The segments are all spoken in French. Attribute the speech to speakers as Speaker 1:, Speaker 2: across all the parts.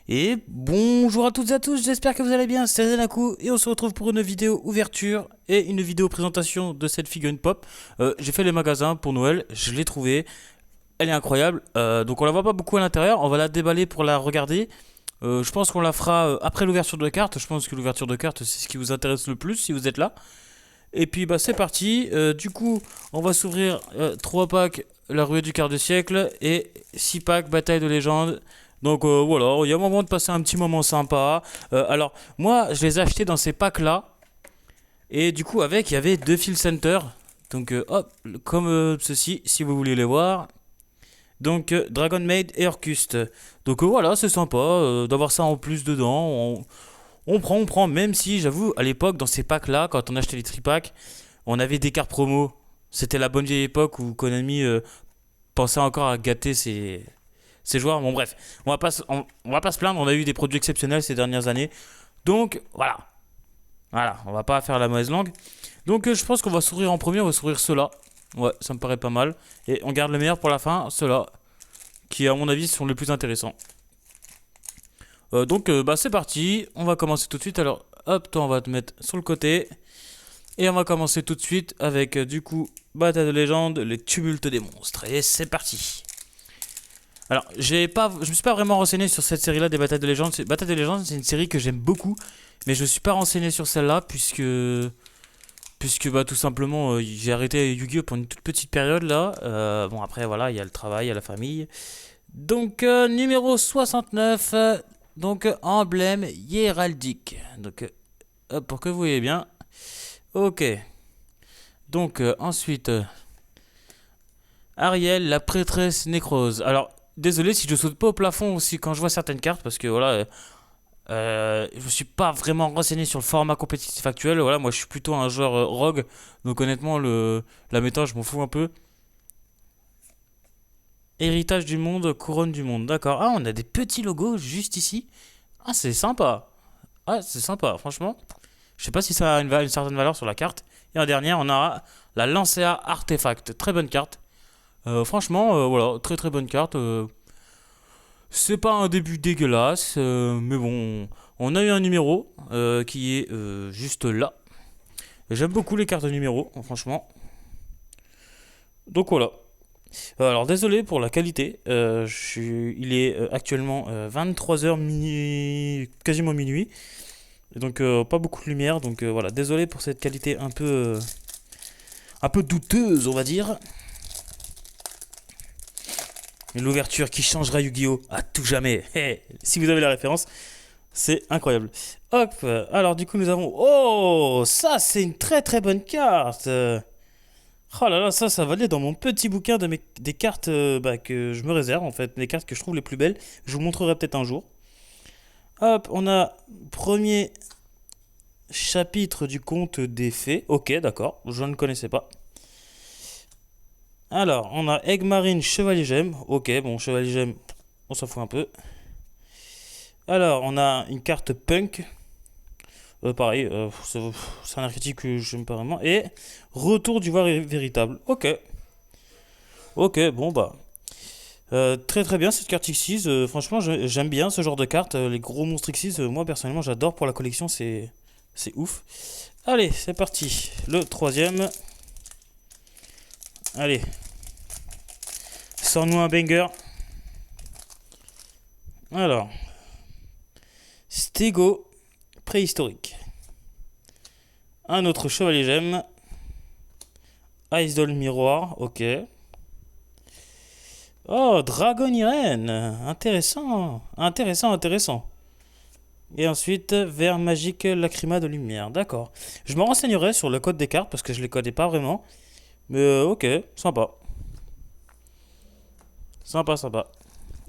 Speaker 1: Et bonjour à toutes et à tous, j'espère que vous allez bien, c'est Zenaku et on se retrouve pour une vidéo ouverture et une vidéo présentation de cette figurine pop. J'ai fait les magasins pour Noël, je l'ai trouvée, elle est incroyable, donc on la voit pas beaucoup à l'intérieur, on va la déballer pour la regarder. Je pense qu'on la fera après l'ouverture de cartes, je pense que l'ouverture de cartes c'est ce qui vous intéresse le plus si vous êtes là. Et puis bah c'est parti, du coup on va s'ouvrir 3 packs La Ruée du quart de siècle et 6 packs Bataille de légende. Donc voilà, il y a un moment de passer un petit moment sympa. Alors moi je les ai achetés dans ces packs là. Et du coup avec il y avait deux Field Center. Donc hop, comme ceci si vous voulez les voir. Donc Dragon Maid et Orcust. Donc voilà, c'est sympa d'avoir ça en plus dedans. On prend, même si j'avoue, à l'époque, dans ces packs-là, quand on achetait les tripacks, on avait des cartes promo. C'était la bonne vieille époque où Konami pensait encore à gâter ses joueurs. Bon, bref, on va pas se plaindre, on a eu des produits exceptionnels ces dernières années. Donc, voilà. Voilà, on va pas faire la mauvaise langue. Donc, je pense qu'on va s'ouvrir en premier, on va s'ouvrir ceux-là. Ouais, ça me paraît pas mal. Et on garde le meilleur pour la fin, ceux-là, qui, à mon avis, sont les plus intéressants. Donc bah c'est parti, on va commencer tout de suite. Alors hop, toi on va te mettre sur le côté. Et on va commencer tout de suite avec du coup Bataille de légende, les tumultes des monstres. Et c'est parti. Alors je me suis pas vraiment renseigné sur cette série là des Batailles de légende. Bataille de légende c'est une série que j'aime beaucoup. Mais je me suis pas renseigné sur celle-là puisque bah tout simplement j'ai arrêté Yu-Gi-Oh pendant une toute petite période là. Bon après voilà, il y a le travail, il y a la famille. Donc numéro 69, donc emblème hiéraldique. Donc hop, pour que vous voyez bien. Ok. Donc ensuite Ariel, la prêtresse nécrose. Alors désolé si je saute pas au plafond aussi quand je vois certaines cartes parce que voilà, je me suis pas vraiment renseigné sur le format compétitif actuel. Voilà, moi je suis plutôt un joueur rogue, donc honnêtement la méta je m'en fous un peu. Héritage du monde, couronne du monde. D'accord. Ah, on a des petits logos juste ici. Ah, c'est sympa. Ah, c'est sympa, franchement. Je sais pas si ça a une certaine valeur sur la carte. Et en dernière, on a la Lancea Artefact. Très bonne carte. Franchement, voilà, très très bonne carte. C'est pas un début dégueulasse, mais bon, on a eu un numéro qui est juste là. J'aime beaucoup les cartes de numéro, franchement. Donc voilà. Alors désolé pour la qualité, il est actuellement 23 h quasiment minuit, et donc pas beaucoup de lumière, donc voilà, désolé pour cette qualité un peu douteuse on va dire. L'ouverture qui changera Yu-Gi-Oh à tout jamais, hey, si vous avez la référence, c'est incroyable. Hop, alors du coup nous avons... Oh, ça c'est une très très bonne carte. Oh là là, ça va aller dans mon petit bouquin des cartes bah, que je me réserve en fait, les cartes que je trouve les plus belles. Je vous montrerai peut-être un jour. Hop, on a premier chapitre du conte des fées. Ok, d'accord, je ne connaissais pas. Alors, on a Egg Marine, Chevalier Gemme. Ok, bon, Chevalier Gemme, on s'en fout un peu. Alors, on a une carte Punk. Pareil, c'est un archétype que j'aime pas vraiment. Et Retour du voir véritable. Ok. Ok, bon bah. Très très bien cette carte Xyz. Franchement, j'aime bien ce genre de carte. Les gros monstres Xyz, moi personnellement, j'adore pour la collection. C'est ouf. Allez, c'est parti. Le troisième. Allez. Sors-nous un banger. Alors. Stego préhistorique. Un autre chevalier gemme. Ice Doll miroir. Ok. Oh, Dragon Irene. Intéressant. Intéressant, intéressant. Et ensuite, vert magique lacryma de lumière. D'accord. Je me renseignerai sur le code des cartes parce que je les connais pas vraiment. Mais ok, sympa. Sympa, sympa.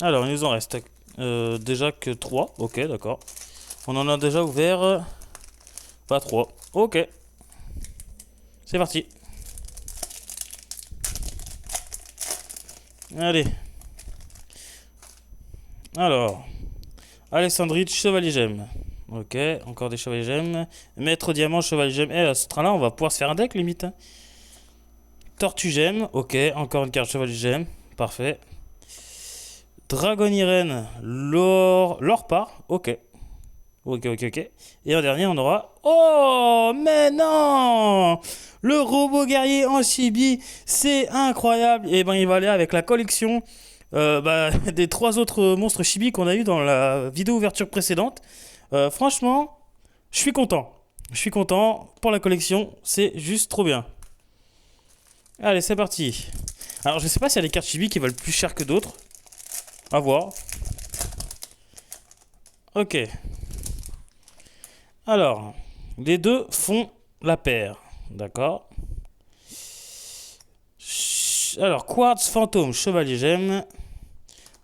Speaker 1: Alors, il nous en reste déjà que 3. Ok, d'accord. On en a déjà ouvert pas 3. Ok. C'est parti. Allez. Alors. Alexandrite, chevalier gemme. Ok, encore des chevaliers gemmes. Maître diamant, chevalier gemme. Eh, à ce train-là, on va pouvoir se faire un deck limite. Tortue gemme. Ok, encore une carte chevalier gemme. Parfait. Dragon Irene, Lorpa. Ok. Ok. Et en dernier, on aura... Oh, mais non! Le robot guerrier en chibi, c'est incroyable. Et ben, il va aller avec la collection des 3 autres monstres chibi qu'on a eu dans la vidéo ouverture précédente. Franchement, je suis content. Je suis content pour la collection. C'est juste trop bien. Allez, c'est parti. Alors, je sais pas s'il y a des cartes chibi qui valent plus cher que d'autres. À voir. Ok. Alors, les deux font la paire. D'accord. Alors, Quartz Fantôme, Chevalier Gemme.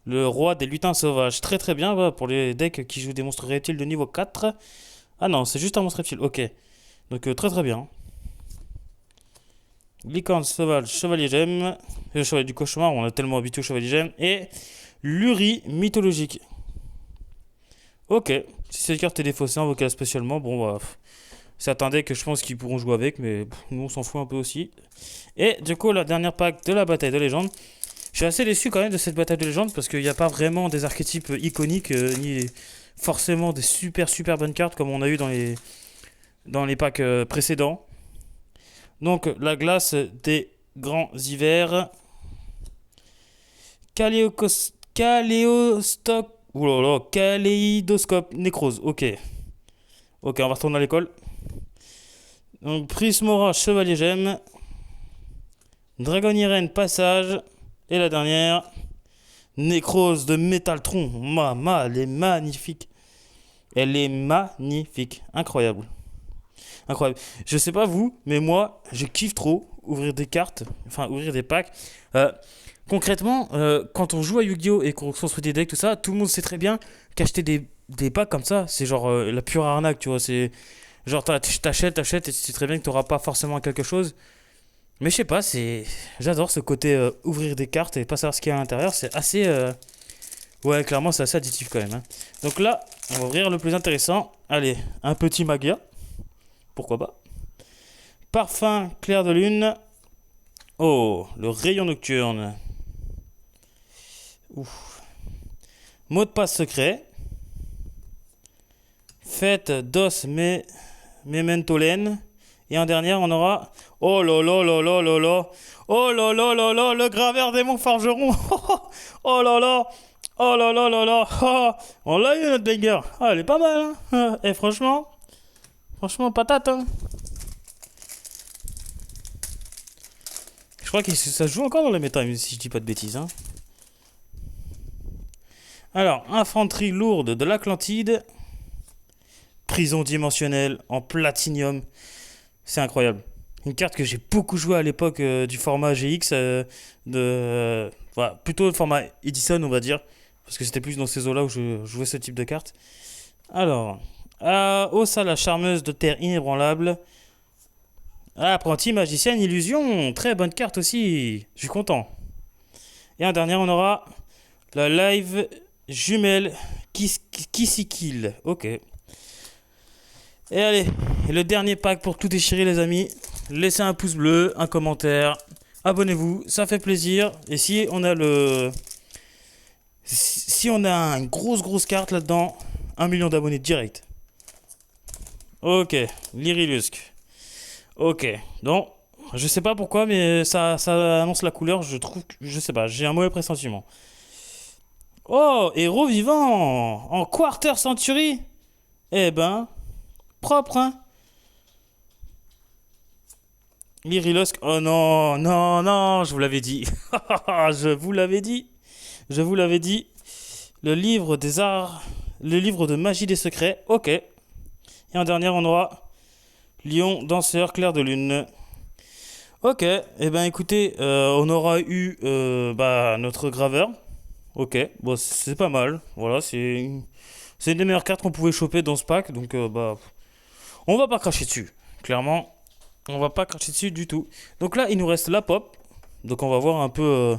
Speaker 1: Le roi des lutins sauvages. Très très bien. Voilà, pour les decks qui jouent des monstres reptiles de niveau 4. Ah non, c'est juste un monstre reptile. Ok. Donc, très très bien. Licorne sauvage, Chevalier Gemme. Le Chevalier du Cauchemar, on a tellement habitué au Chevalier Gemme. Et Luri mythologique. Ok. Si cette carte est défaussée, invoquée spécialement, bon bah. C'est un deck que je pense qu'ils pourront jouer avec, mais nous on s'en fout un peu aussi. Et du coup, la dernière pack de la bataille de légende. Je suis assez déçu quand même de cette bataille de légende parce qu'il n'y a pas vraiment des archétypes iconiques, ni forcément des super bonnes cartes comme on a eu dans les packs précédents. Donc, la glace des grands hivers. Kaléidoscope Nécrose. Ok, on va retourner à l'école. Donc, Prismora, Chevalier Gemme. Dragon Irene, Passage. Et la dernière, Nécrose de Métaltron. Elle est magnifique. Elle est magnifique. Incroyable. Je sais pas vous, mais moi, je kiffe trop ouvrir des cartes, enfin ouvrir des packs. Concrètement, quand on joue à Yu-Gi-Oh! Et qu'on construit des decks, tout ça, tout le monde sait très bien qu'acheter des packs comme ça, c'est genre la pure arnaque, tu vois. C'est genre t'achètes et tu sais très bien que t'auras pas forcément quelque chose. Mais je sais pas, j'adore ce côté ouvrir des cartes et pas savoir ce qu'il y a à l'intérieur. C'est assez... Ouais, clairement, c'est assez addictif quand même. Hein. Donc là, on va ouvrir le plus intéressant. Allez, un petit Magia. Pourquoi pas. Parfum clair de lune. Oh, le rayon nocturne. Ouf. Mot de passe secret. Fête d'os Mementolène. Et en dernière, on aura... Oh là là là là là là. Oh là là là là, le graveur des monts forgerons. Oh là là. Oh là là là là. Oh, on l'a eu notre banger. Ah, elle est pas mal. Hein. Et franchement, patate. Hein. Je crois que ça se joue encore dans les méta, si je dis pas de bêtises. Hein. Alors, infanterie lourde de l'Atlantide. Prison dimensionnelle en platinium. C'est incroyable. Une carte que j'ai beaucoup joué à l'époque du format GX. Voilà, plutôt le format Edison, on va dire. Parce que c'était plus dans ces eaux-là où je jouais ce type de carte. Alors, Ossa, la charmeuse de terre inébranlable. Apprenti magicienne illusion. Très bonne carte aussi. Je suis content. Et en dernier, on aura la live jumelle Kissikil. Ok. Et allez, le dernier pack pour tout déchirer les amis. Laissez un pouce bleu, un commentaire. Abonnez-vous, ça fait plaisir. Et si on a une grosse carte là-dedans, 1 million d'abonnés direct. Ok, Lyrilusque. Ok, donc, je sais pas pourquoi, mais ça annonce la couleur, je sais pas, j'ai un mauvais pressentiment. Oh, héros vivant en Quarter Century. Eh ben, propre, hein. Lyrilusque, oh non, je vous l'avais dit. Je vous l'avais dit. Le livre des arts, le livre de magie des secrets, ok. Et en dernière, on aura Lion, danseur, clair de lune. Ok, et ben écoutez, on aura eu notre graveur. Ok, bon, c'est pas mal. Voilà, c'est une des meilleures cartes qu'on pouvait choper dans ce pack. Donc, on va pas cracher dessus. Clairement, on va pas cracher dessus du tout. Donc là, il nous reste la pop. Donc, on va voir un peu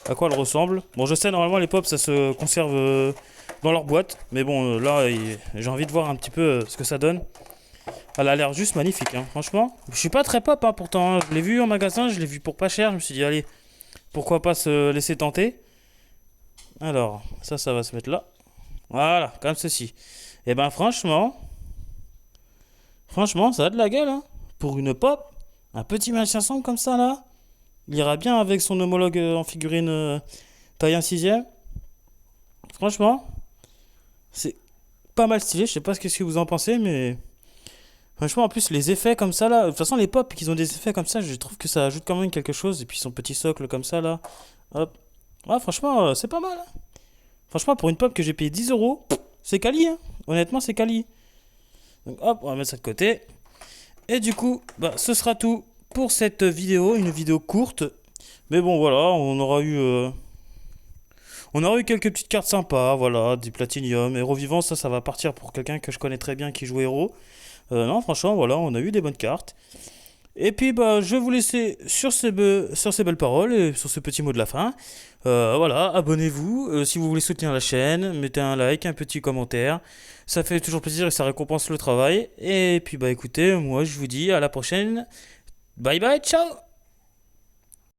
Speaker 1: à quoi elle ressemble. Bon, je sais, normalement, les pops, ça se conserve dans leur boîte. Mais bon, là, j'ai envie de voir un petit peu ce que ça donne. Elle a l'air juste magnifique, hein, franchement. Je suis pas très pop, hein, pourtant. Hein. Je l'ai vu en magasin, je l'ai vu pour pas cher. Je me suis dit, allez, pourquoi pas se laisser tenter. Alors, ça va se mettre là. Voilà, comme ceci. Et ben franchement, ça a de la gueule, hein. Pour une pop, un petit machin sombre comme ça, là, il ira bien avec son homologue en figurine taille 1 sixième. Franchement, c'est pas mal stylé. Je sais pas ce que vous en pensez, mais franchement, en plus, les effets comme ça, là, de toute façon, les pop qui ont des effets comme ça, je trouve que ça ajoute quand même quelque chose. Et puis son petit socle comme ça, là, hop. Ouais, franchement, c'est pas mal, hein. Franchement, pour une pop que j'ai payé 10 euros, c'est quali, hein. Honnêtement, c'est quali. Donc hop, on va mettre ça de côté. Et du coup, bah, ce sera tout pour cette vidéo, une vidéo courte. Mais bon, voilà, on aura eu quelques petites cartes sympas, voilà, du Platinium. Héros vivant, ça va partir pour quelqu'un que je connais très bien qui joue héros. Non, franchement, voilà, on a eu des bonnes cartes. Et puis, bah, je vais vous laisser sur ces belles paroles et sur ce petit mot de la fin. Voilà, abonnez-vous si vous voulez soutenir la chaîne, mettez un like, un petit commentaire. Ça fait toujours plaisir et ça récompense le travail. Et puis, bah, écoutez, moi, je vous dis à la prochaine. Bye bye, ciao!